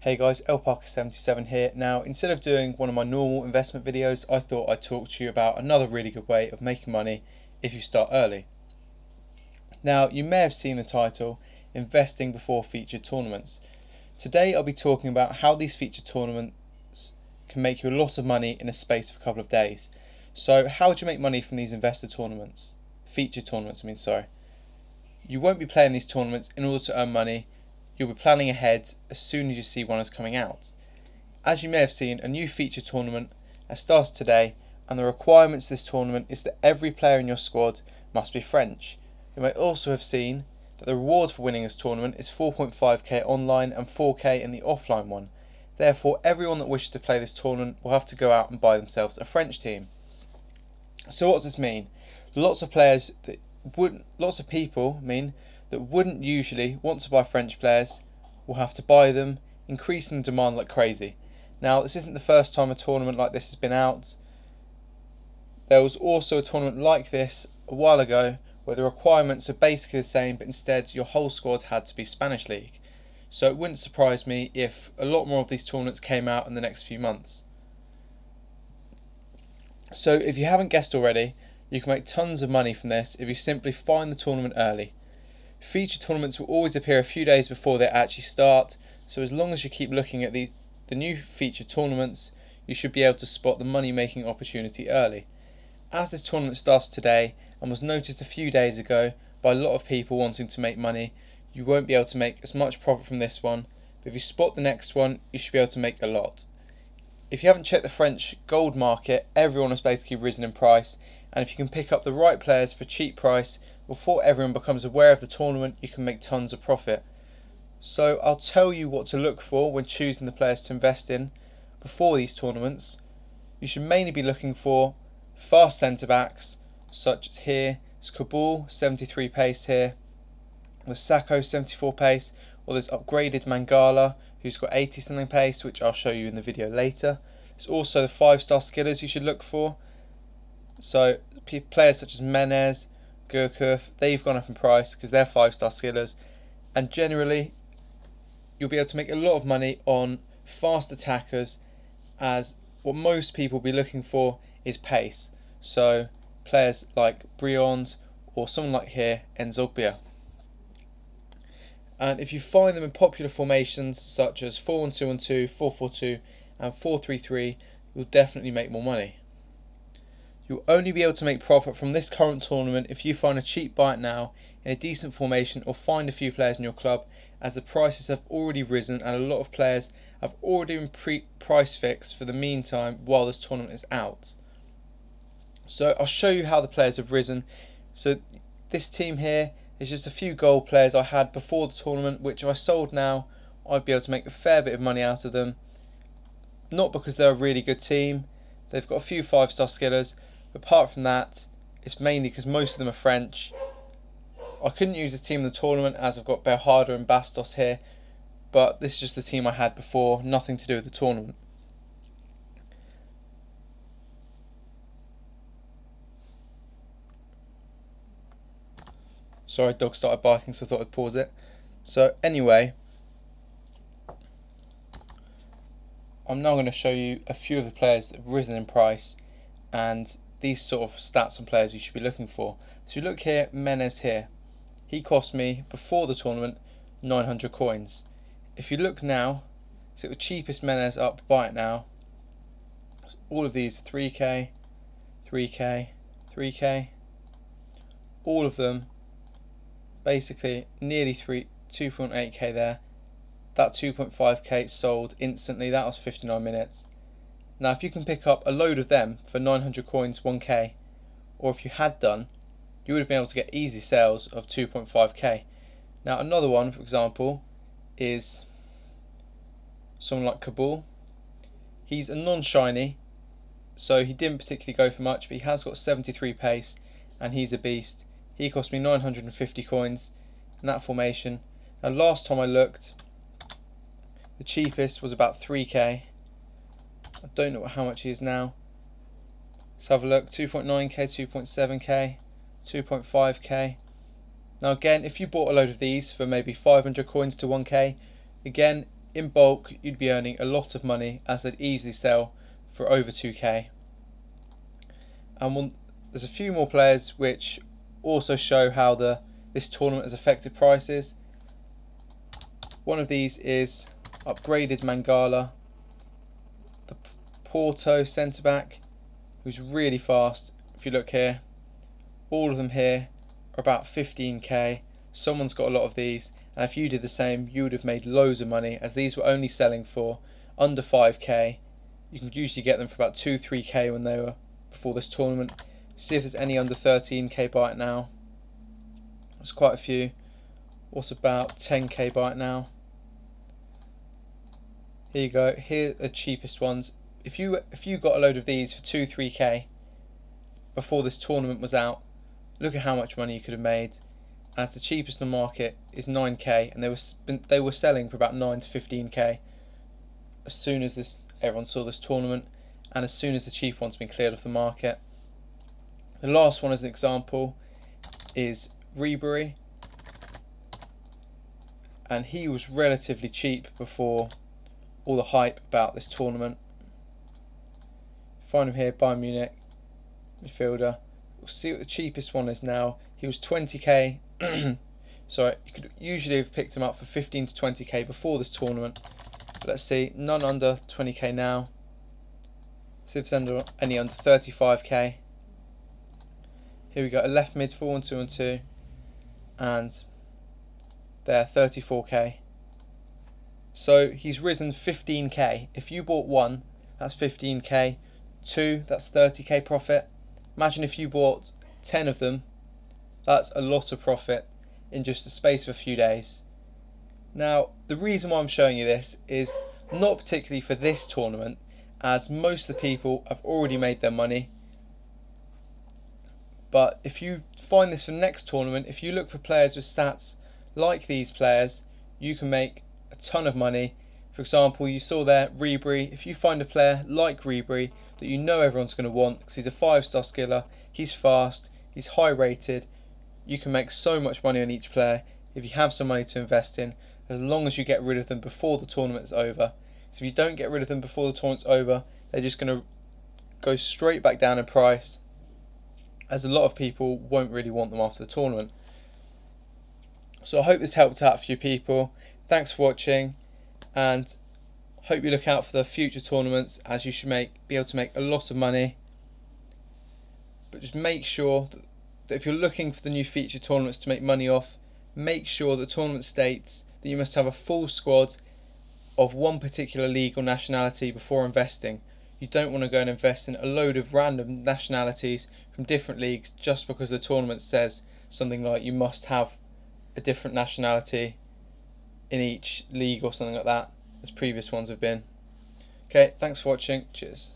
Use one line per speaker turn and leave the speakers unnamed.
Hey guys, LParker77 here. Now, instead of doing one of my normal investment videos, I thought I'd talk to you about another really good way of making money if you start early. Now, you may have seen the title, Investing Before Featured Tournaments. Today I'll be talking about how these featured tournaments can make you a lot of money in a space of a couple of days. So, how do you make money from these investor tournaments? Featured tournaments, sorry. You won't be playing these tournaments in order to earn money. You'll be planning ahead as soon as you see one is coming out. As you may have seen, a new feature tournament has started today, and the requirements of this tournament is that every player in your squad must be French. You may also have seen that the reward for winning this tournament is 4.5k online and 4k in the offline one. Therefore, everyone that wishes to play this tournament will have to go out and buy themselves a French team. So what does this mean? Lots of people that wouldn't usually want to buy French players will have to buy them, increasing the demand like crazy. Now, this isn't the first time a tournament like this has been out. There was also a tournament like this a while ago where the requirements are basically the same, but instead your whole squad had to be Spanish League. So it wouldn't surprise me if a lot more of these tournaments came out in the next few months. So if you haven't guessed already, you can make tons of money from this if you simply find the tournament early. Feature tournaments will always appear a few days before they actually start, so as long as you keep looking at the new feature tournaments, you should be able to spot the money making opportunity early. As this tournament starts today and was noticed a few days ago by a lot of people wanting to make money, you won't be able to make as much profit from this one, but if you spot the next one, you should be able to make a lot. If you haven't checked the French gold market, everyone has basically risen in price, and if you can pick up the right players for a cheap price before everyone becomes aware of the tournament, you can make tons of profit. So I'll tell you what to look for when choosing the players to invest in before these tournaments. You should mainly be looking for fast centre backs, such as here, there's Kabul 73 pace here, there's Sacco 74 pace, or there's upgraded Mangala who's got 80 something pace, which I'll show you in the video later. There's also the 5-star skillers you should look for. So players such as Menez, Gurkuf, they've gone up in price because they're 5-star skillers, and generally you'll be able to make a lot of money on fast attackers, as what most people will be looking for is pace. So players like Briand or someone like here, Nzogbia. And if you find them in popular formations such as 4-1-2-1-2, 4-4-2 and 4-3-3, you'll definitely make more money. You'll only be able to make profit from this current tournament if you find a cheap buy it now in a decent formation or find a few players in your club, as the prices have already risen and a lot of players have already been price fixed for the meantime while this tournament is out. So I'll show you how the players have risen. So this team here is just a few gold players I had before the tournament, which if I sold now, I'd be able to make a fair bit of money out of them. Not because they're a really good team, they've got a few 5-star skillers, but apart from that, it's mainly because most of them are French. I couldn't use the team in the tournament as I've got Belhada and Bastos here, but this is just the team I had before, nothing to do with the tournament. Sorry, dog started barking, so I thought I'd pause it. So anyway, I'm now going to show you a few of the players that have risen in price and these sort of stats on players you should be looking for. So you look here, Menez here. He cost me, before the tournament, 900 coins. If you look now, so the cheapest Menez up, buy it now. All of these, 3k, 3k, 3k. All of them, basically nearly 2.8k there. That 2.5k sold instantly, that was 59 minutes. Now if you can pick up a load of them for 900 coins 1k, or if you had done, you would have been able to get easy sales of 2.5k. Now another one, for example, is someone like Kabul. He's a non-shiny, so he didn't particularly go for much, but he has got 73 pace and he's a beast. He cost me 950 coins in that formation. Now last time I looked, the cheapest was about 3k. I don't know how much he is now. Let's have a look. 2.9k, 2.7k, 2.5k. Now again, if you bought a load of these for maybe 500 coins to 1k, again, in bulk you'd be earning a lot of money, as they'd easily sell for over 2k. And there's a few more players which also show how this tournament has affected prices. One of these is upgraded Mangala, the Porto centre back, who's really fast. If you look here, all of them here are about 15k. Someone's got a lot of these, and if you did the same, you would have made loads of money, as these were only selling for under 5k. You can usually get them for about 2-3k when they were before this tournament. See if there's any under 13k right now. There's quite a few. What's about 10k right now? Here you go. Here are the cheapest ones. If you got a load of these for 2-3k before this tournament was out, look at how much money you could have made. As the cheapest on the market is 9k, and they were selling for about 9 to 15k as soon as everyone saw this tournament, and as soon as the cheap ones been cleared off the market. The last one as an example is Ribery, and he was relatively cheap before all the hype about this tournament. Find him here, Bayern Munich midfielder. We'll see what the cheapest one is now. He was 20k. Sorry, you could usually have picked him up for 15 to 20k before this tournament. But let's see, none under 20k now. See if there's any under 35k. Here we go, a left mid 4-1-2-1-2, and there 34k. So he's risen 15k. If you bought one, that's 15k. Two, that's 30k profit. Imagine if you bought 10 of them. That's a lot of profit in just the space of a few days. Now, the reason why I'm showing you this is not particularly for this tournament, as most of the people have already made their money. But if you find this for the next tournament, if you look for players with stats like these players, you can make a ton of money. For example, you saw there Ribery. If you find a player like Ribery that you know everyone's going to want because he's a 5-star skiller, he's fast, he's high rated, you can make so much money on each player if you have some money to invest in, as long as you get rid of them before the tournament's over. So if you don't get rid of them before the tournament's over, they're just going to go straight back down in price, as a lot of people won't really want them after the tournament. So I hope this helped out a few people. Thanks for watching, and hope you look out for the future tournaments, as you should be able to make a lot of money. But just make sure that if you're looking for the new feature tournaments to make money off, make sure the tournament states that you must have a full squad of one particular league or nationality before investing. You don't want to go and invest in a load of random nationalities from different leagues just because the tournament says something like you must have a different nationality in each league or something like that, as previous ones have been. Okay, thanks for watching. Cheers.